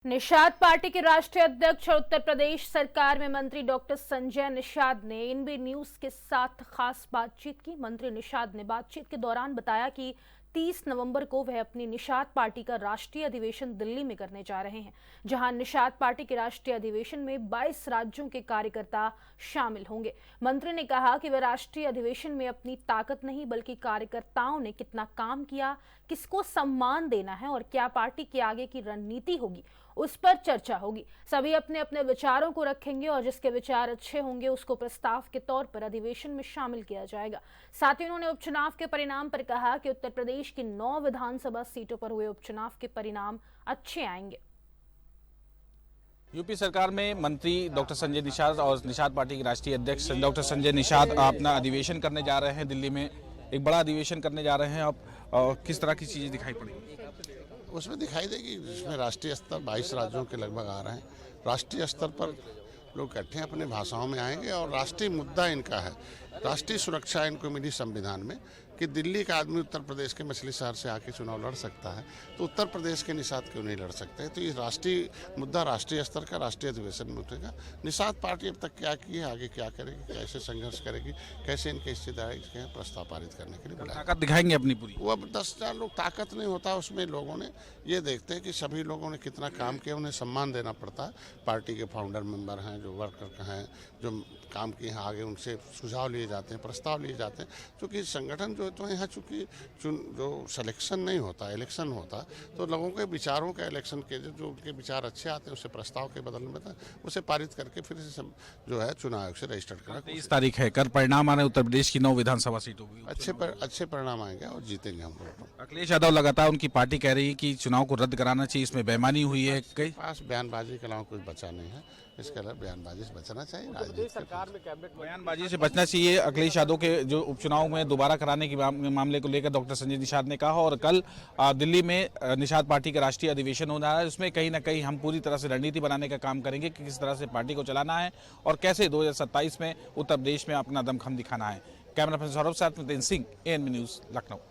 Nishad party के राष्ट्रीय अध्यक्ष और उत्तर प्रदेश सरकार में मंत्री डॉक्टर संजय निषाद ने एनबी न्यूज के साथ खास बातचीत की। मंत्री निषाद ने बातचीत के दौरान बताया कि 30 नवंबर को वह अपनी निषाद पार्टी का राष्ट्रीय अधिवेशन दिल्ली में करने जा रहे हैं, जहां निषाद पार्टी के राष्ट्रीय अधिवेशन में 22 राज्यों के कार्यकर्ता शामिल होंगे। मंत्री ने कहा कि वह राष्ट्रीय अधिवेशन में अपनी ताकत नहीं बल्कि कार्यकर्ताओं ने कितना काम किया, किसको सम्मान देना है और क्या पार्टी के आगे की रणनीति होगी, उस पर चर्चा होगी। सभी अपने अपने विचारों को रखेंगे और जिसके विचार अच्छे होंगे उसको प्रस्ताव के तौर पर अधिवेशन में शामिल किया जाएगा। साथ ही उन्होंने उपचुनाव के परिणाम पर कहा कि उत्तर प्रदेश की 9 विधानसभा सीटों पर हुए उपचुनाव के परिणाम अच्छे आएंगे। यूपी सरकार में मंत्री डॉक्टर संजय निषाद और निषाद पार्टी के राष्ट्रीय अध्यक्ष डॉक्टर संजय निषाद अपना अधिवेशन करने जा रहे हैं। दिल्ली में एक बड़ा अधिवेशन करने जा रहे हैं। अब किस तरह की चीजें दिखाई पड़ेंगी? उसमें दिखाई देगी, जिसमें राष्ट्रीय स्तर 22 राज्यों के लगभग आ रहे हैं। राष्ट्रीय स्तर पर लोग इकट्ठे अपने भाषाओं में आएंगे और राष्ट्रीय मुद्दा इनका है, राष्ट्रीय सुरक्षा इनको मिली संविधान में कि दिल्ली का आदमी उत्तर प्रदेश के मछली शहर से आके चुनाव लड़ सकता है, तो उत्तर प्रदेश के निषाद क्यों नहीं लड़ सकते? तो ये राष्ट्रीय मुद्दा राष्ट्रीय स्तर का राष्ट्रीय अधिवेशन में उठेगा। निषाद पार्टी अब तक क्या की है, आगे क्या करेगी, कैसे संघर्ष करेगी, कैसे इनके हिस्सेदारी के प्रस्ताव पारित करने के लिए ताकत दिखाएंगे अपनी पूरी। वो अब 10,000 लोग ताकत नहीं होता, उसमें लोगों ने ये देखते हैं कि सभी लोगों ने कितना काम किया, उन्हें सम्मान देना पड़ता है। पार्टी के फाउंडर मेंबर हैं, जो वर्कर हैं, जो काम किए हैं, आगे उनसे सुझाव लिए जाते हैं, प्रस्ताव लिए जाते हैं। क्योंकि संगठन जो है तो यहाँ चूँकि जो सिलेक्शन नहीं होता, इलेक्शन होता, तो लोगों के विचारों का इलेक्शन के जो उनके विचार अच्छे आते हैं उसे प्रस्ताव के बदल में उसे पारित करके फिर जो है चुनाव आयोग से रजिस्टर करा। 23 तारीख है, कल परिणाम आ रहे हैं। उत्तर प्रदेश की 9 विधानसभा सीटों की अच्छे परिणाम आएंगे और जीतेंगे हम लोग। अखिलेश यादव लगातार उनकी पार्टी कह रही है कि चुनाव को रद्द कराना चाहिए, इसमें बेईमानी हुई है। कई पास बयानबाजी के अलावा कुछ बचा नहीं है, इसके अलावा बयानबाजी से बचना चाहिए। बयानबाजी से बचना चाहिए। अखिलेश यादव के जो उपचुनाव में दोबारा कराने के मामले को लेकर डॉक्टर संजय निषाद ने कहा। और कल दिल्ली में निषाद पार्टी का राष्ट्रीय अधिवेशन होना है, उसमें कहीं ना कहीं हम पूरी तरह से रणनीति बनाने का काम करेंगे कि किस तरह से पार्टी को चलाना है और कैसे 2027 में उत्तर प्रदेश में अपना दमखम दिखाना है। कैमरा पर्सन सौरभ साथ में सिंह, एएनबी न्यूज, लखनऊ।